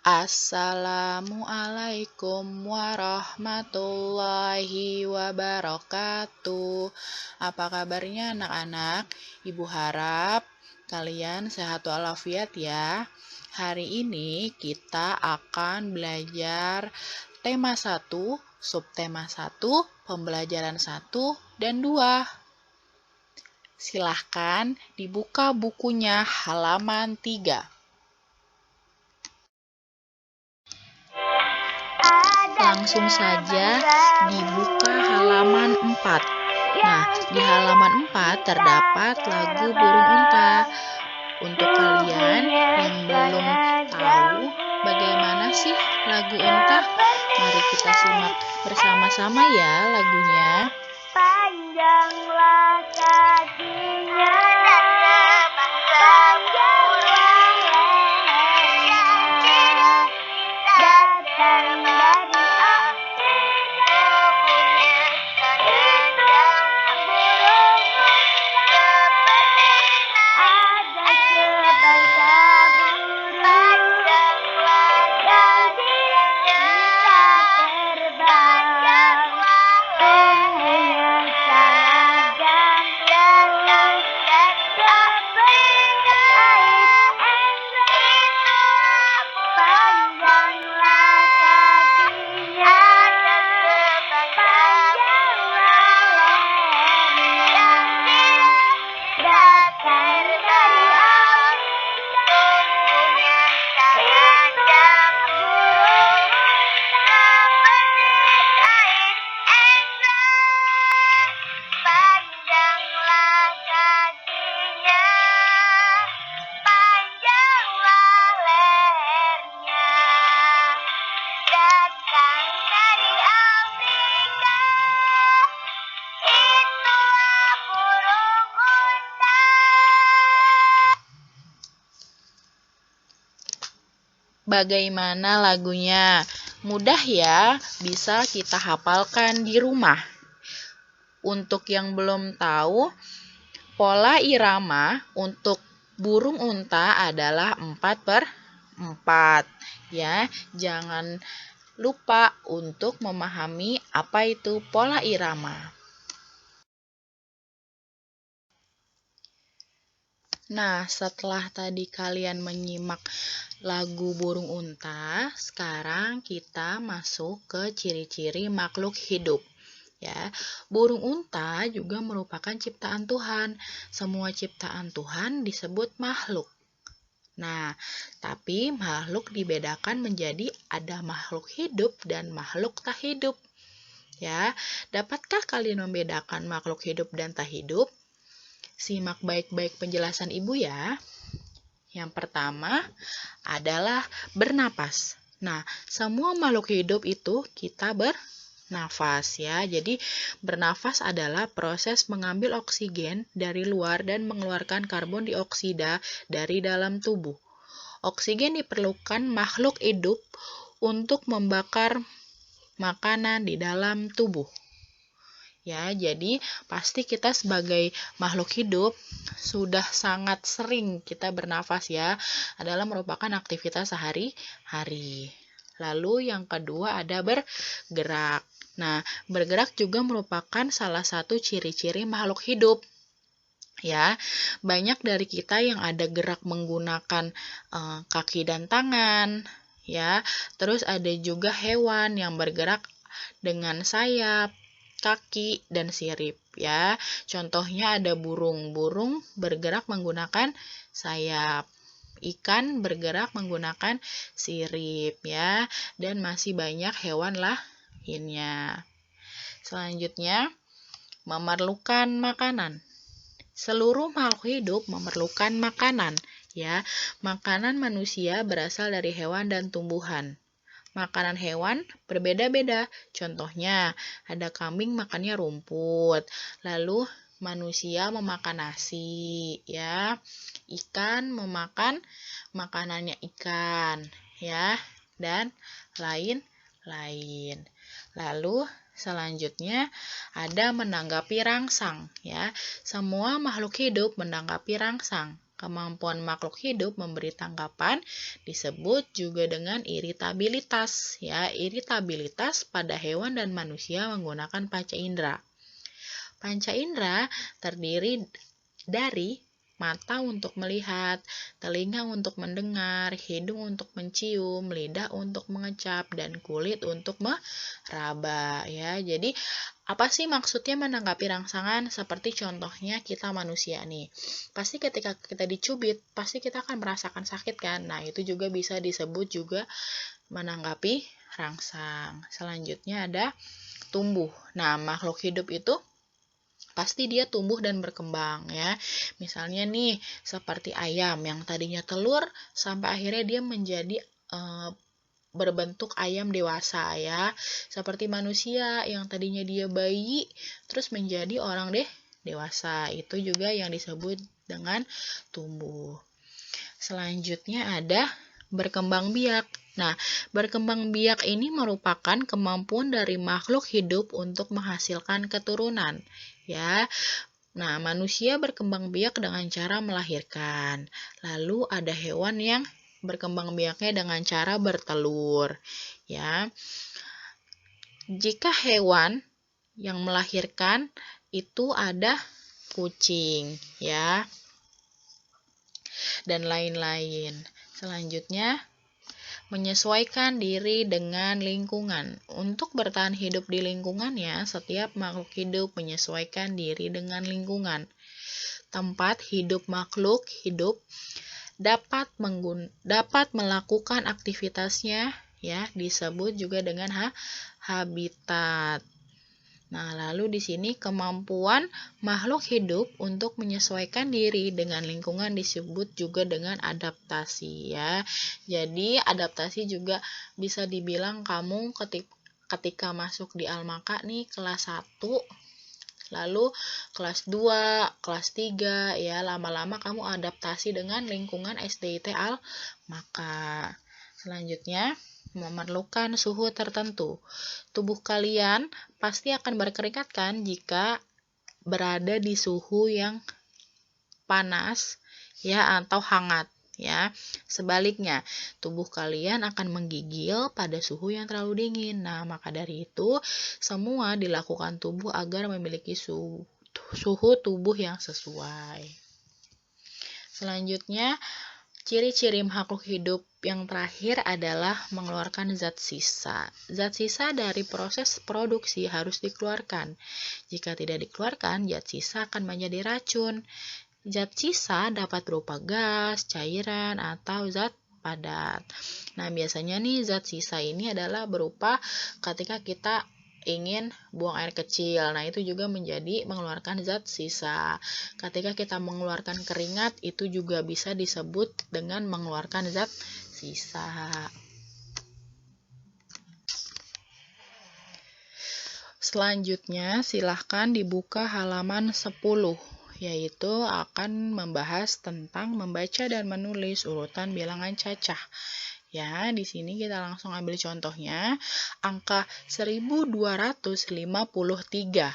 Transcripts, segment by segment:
Assalamualaikum warahmatullahi wabarakatuh. Apa kabarnya anak-anak? Ibu harap kalian sehat walafiat ya. Hari ini kita akan belajar tema 1, subtema 1, pembelajaran 1 dan 2. Silahkan dibuka bukunya halaman 3. Langsung saja dibuka halaman 4. Nah, di halaman 4 terdapat lagu burung unta. Untuk kalian yang belum tahu bagaimana sih lagu unta, mari kita simak bersama-sama ya lagunya. Panjanglah kakinya, Bagaimana lagunya? Mudah ya, bisa kita hafalkan di rumah. Untuk yang belum tahu, pola irama untuk burung unta adalah 4/4. Ya, jangan lupa untuk memahami apa itu pola irama. Nah, setelah tadi kalian menyimak lagu burung unta, sekarang kita masuk ke ciri-ciri makhluk hidup. Ya, burung unta juga merupakan ciptaan Tuhan. Semua ciptaan Tuhan disebut makhluk. Nah, tapi makhluk dibedakan menjadi ada makhluk hidup dan makhluk tak hidup. Ya, dapatkah kalian membedakan makhluk hidup dan tak hidup? Simak baik-baik penjelasan Ibu ya. Yang pertama adalah bernapas. Nah, semua makhluk hidup itu kita bernafas ya. Jadi, bernafas adalah proses mengambil oksigen dari luar dan mengeluarkan karbon dioksida dari dalam tubuh. Oksigen diperlukan makhluk hidup untuk membakar makanan di dalam tubuh. Ya, jadi pasti kita sebagai makhluk hidup sudah sangat sering kita bernafas ya, adalah merupakan aktivitas sehari-hari. Lalu yang kedua ada bergerak. Nah, bergerak juga merupakan salah satu ciri-ciri makhluk hidup. Ya, banyak dari kita yang ada gerak menggunakan kaki dan tangan, ya. Terus ada juga hewan yang bergerak dengan sayap, kaki, dan sirip ya. Contohnya ada burung. Burung bergerak menggunakan sayap. Ikan bergerak menggunakan sirip ya. Dan masih banyak hewan lainnya. Selanjutnya, memerlukan makanan. Seluruh makhluk hidup memerlukan makanan ya. Makanan manusia berasal dari hewan dan tumbuhan. Makanan hewan berbeda-beda. Contohnya, ada kambing makannya rumput, lalu manusia memakan nasi, ya. Ikan memakan makanannya ikan, ya, dan lain-lain. Lalu selanjutnya ada menanggapi rangsang, ya. Semua makhluk hidup menanggapi rangsang. Kemampuan makhluk hidup memberi tanggapan disebut juga dengan iritabilitas. Ya, iritabilitas pada hewan dan manusia menggunakan panca indera. Panca indera terdiri dari mata untuk melihat, telinga untuk mendengar, hidung untuk mencium, lidah untuk mengecap, dan kulit untuk meraba. Ya, jadi apa sih maksudnya menanggapi rangsangan? Seperti contohnya kita manusia nih. Pasti ketika kita dicubit, pasti kita akan merasakan sakit kan? Nah, itu juga bisa disebut juga menanggapi rangsang. Selanjutnya ada tumbuh. Nah, makhluk hidup itu pasti dia tumbuh dan berkembang ya. Misalnya nih, seperti ayam yang tadinya telur sampai akhirnya dia menjadi berbentuk ayam dewasa ya. Seperti manusia yang tadinya dia bayi terus menjadi orang dewasa. Itu juga yang disebut dengan tumbuh. Selanjutnya ada berkembang biak. Nah, berkembang biak ini merupakan kemampuan dari makhluk hidup untuk menghasilkan keturunan. Ya, nah manusia berkembang biak dengan cara melahirkan. Lalu ada hewan yang berkembang biaknya dengan cara bertelur. Ya, jika hewan yang melahirkan itu ada kucing, ya, dan lain-lain. Selanjutnya, menyesuaikan diri dengan lingkungan. Untuk bertahan hidup di lingkungannya, setiap makhluk hidup menyesuaikan diri dengan lingkungan. Tempat hidup makhluk hidup dapat melakukan aktivitasnya ya, disebut juga dengan habitat. Nah, lalu di sini kemampuan makhluk hidup untuk menyesuaikan diri dengan lingkungan disebut juga dengan adaptasi ya. Jadi, adaptasi juga bisa dibilang kamu ketika masuk di Almaka nih kelas 1, lalu kelas 2, kelas 3 ya, lama-lama kamu adaptasi dengan lingkungan SDIT Almaka. Selanjutnya, memerlukan suhu tertentu. Tubuh kalian pasti akan berkeringat kan jika berada di suhu yang panas ya atau hangat ya. Sebaliknya, tubuh kalian akan menggigil pada suhu yang terlalu dingin. Nah, maka dari itu semua dilakukan tubuh agar memiliki suhu tubuh yang sesuai. Selanjutnya, ciri-ciri makhluk hidup yang terakhir adalah mengeluarkan zat sisa. Zat sisa dari proses produksi harus dikeluarkan. Jika tidak dikeluarkan, zat sisa akan menjadi racun. Zat sisa dapat berupa gas, cairan, atau zat padat. Nah, biasanya nih zat sisa ini adalah berupa ketika kita ingin buang air kecil. Nah, itu juga menjadi mengeluarkan zat sisa. Ketika kita mengeluarkan keringat, itu juga bisa disebut dengan mengeluarkan zat sisa. Selanjutnya, silahkan dibuka halaman 10, yaitu akan membahas tentang membaca dan menulis urutan bilangan cacah. Ya, di sini kita langsung ambil contohnya, angka 1253.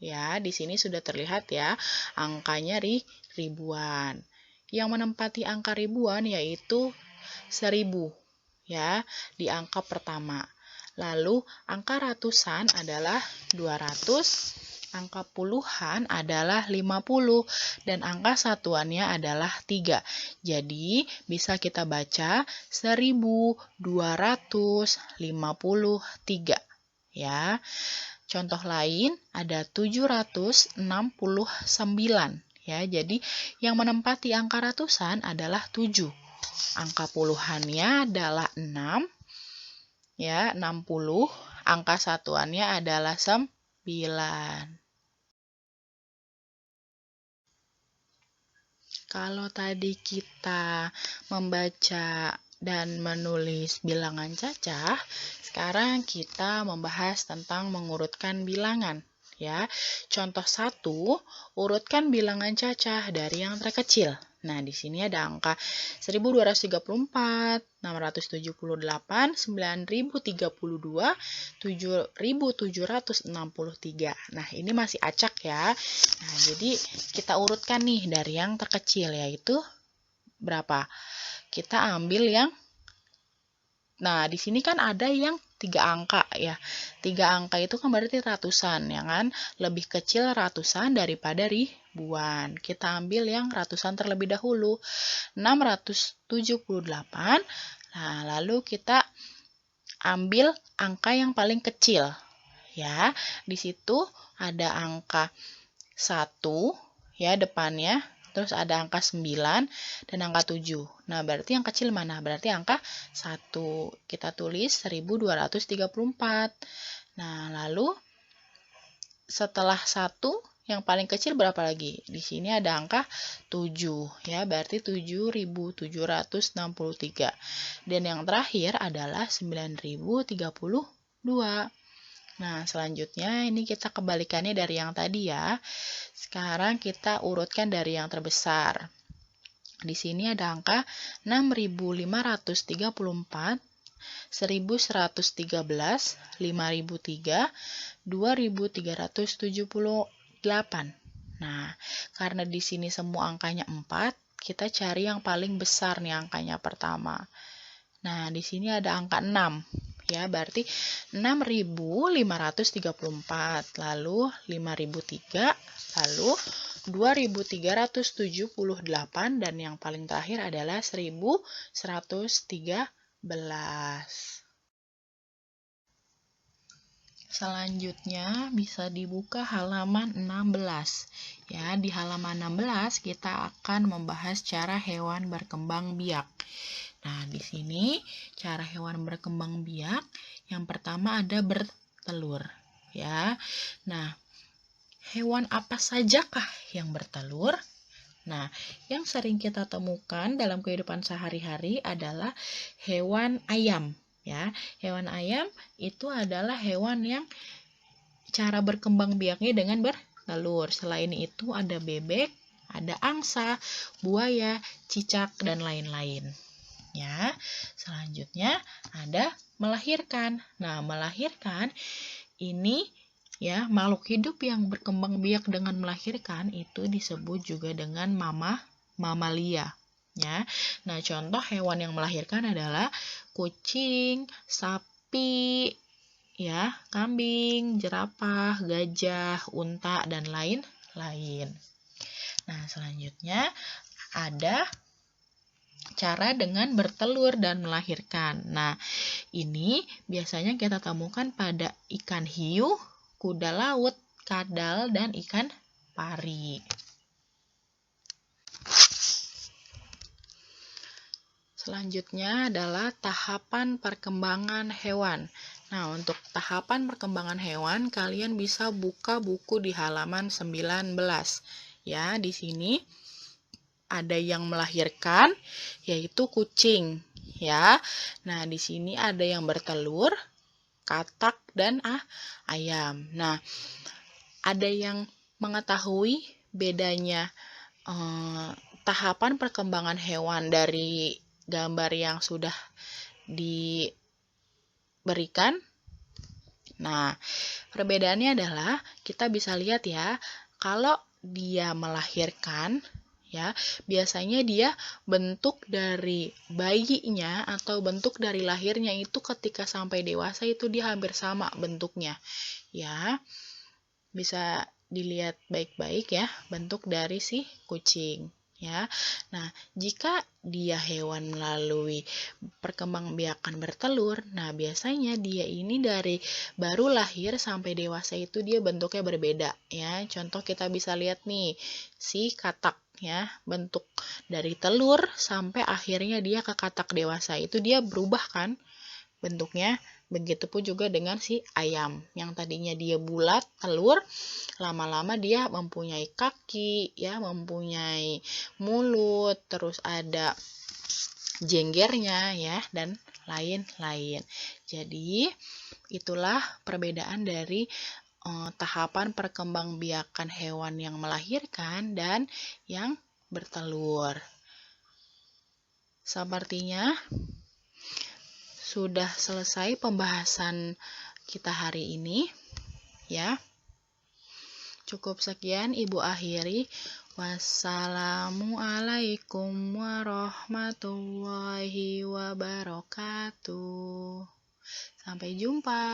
Ya, di sini sudah terlihat ya, angkanya ribuan. Yang menempati angka ribuan yaitu 1000 ya, di angka pertama. Lalu angka ratusan adalah 200, angka puluhan adalah 50, dan angka satuannya adalah 3. Jadi, bisa kita baca 1253. Ya. Contoh lain ada 769. Ya, jadi yang menempati angka ratusan adalah 7. Angka puluhannya adalah 6. Ya, 60. Angka satuannya adalah 9. Kalau tadi kita membaca dan menulis bilangan cacah, sekarang kita membahas tentang mengurutkan bilangan. Ya, contoh 1, urutkan bilangan cacah dari yang terkecil. Nah, di sini ada angka 1234, 678, 9032, 7763. Nah, ini masih acak ya. Nah, jadi kita urutkan nih dari yang terkecil, yaitu berapa? Kita ambil yang, nah di sini kan ada yang 3 angka ya. 3 angka itu kan berarti ratusan, ya kan? Lebih kecil ratusan daripada ribuan. Kita ambil yang ratusan terlebih dahulu. 678. Nah, lalu kita ambil angka yang paling kecil. Ya, di situ ada angka 1 ya depannya. Terus ada angka 9 dan angka 7. Nah, berarti yang kecil mana? Berarti angka 1. Kita tulis 1234. Nah, lalu setelah 1, yang paling kecil berapa lagi? Di sini ada angka 7. Ya, berarti 7.763. Dan yang terakhir adalah 9.032. Nah, selanjutnya ini kita kebalikannya dari yang tadi ya. Sekarang kita urutkan dari yang terbesar. Di sini ada angka 6.534, 1.113, 5.003, 2.378. Nah, karena di sini semua angkanya 4, kita cari yang paling besar nih angkanya pertama. Nah, di sini ada angka 6. Ya, berarti 6.534, lalu 5.003, lalu 2.378, dan yang paling terakhir adalah 1.113. Selanjutnya bisa dibuka halaman 16. Ya, di halaman 16 kita akan membahas cara hewan berkembang biak. Nah, di sini cara hewan berkembang biak yang pertama ada bertelur, ya. Nah, hewan apa sajakah yang bertelur? Nah, yang sering kita temukan dalam kehidupan sehari-hari adalah hewan ayam, ya. Hewan ayam itu adalah hewan yang cara berkembang biaknya dengan bertelur. Selain itu ada bebek, ada angsa, buaya, cicak, dan lain-lain. Ya, selanjutnya ada melahirkan. Nah, melahirkan ini ya makhluk hidup yang berkembang biak dengan melahirkan itu disebut juga dengan mamalia. Ya, nah contoh hewan yang melahirkan adalah kucing, sapi, ya, kambing, jerapah, gajah, unta, dan lain-lain. Nah, selanjutnya ada cara dengan bertelur dan melahirkan. Nah, ini biasanya kita temukan pada ikan hiu, kuda laut, kadal, dan ikan pari. Selanjutnya adalah tahapan perkembangan hewan. Nah, untuk tahapan perkembangan hewan, kalian bisa buka buku di halaman 19. Ya, di sini ada yang melahirkan, yaitu kucing, ya. Nah, di sini ada yang bertelur, katak, dan ayam. Nah, ada yang mengetahui bedanya tahapan perkembangan hewan dari gambar yang sudah diberikan? Nah, perbedaannya adalah kita bisa lihat ya, kalau dia melahirkan, ya, biasanya dia bentuk dari bayinya atau bentuk dari lahirnya itu ketika sampai dewasa itu dia hampir sama bentuknya. Ya, bisa dilihat baik-baik ya bentuk dari si kucing. Ya, nah jika dia hewan melalui perkembangbiakan bertelur, nah biasanya dia ini dari baru lahir sampai dewasa itu dia bentuknya berbeda ya. Contoh kita bisa lihat nih si katak ya, bentuk dari telur sampai akhirnya dia ke katak dewasa itu dia berubah kan bentuknya. Begitupun juga dengan si ayam yang tadinya dia bulat telur, lama-lama dia mempunyai kaki ya, mempunyai mulut, terus ada jenggernya ya, dan lain-lain. Jadi itulah perbedaan dari tahapan perkembangbiakan hewan yang melahirkan dan yang bertelur. Sepertinya sudah selesai pembahasan kita hari ini ya. Cukup sekian Ibu akhiri. Wassalamualaikum warahmatullahi wabarakatuh. Sampai jumpa.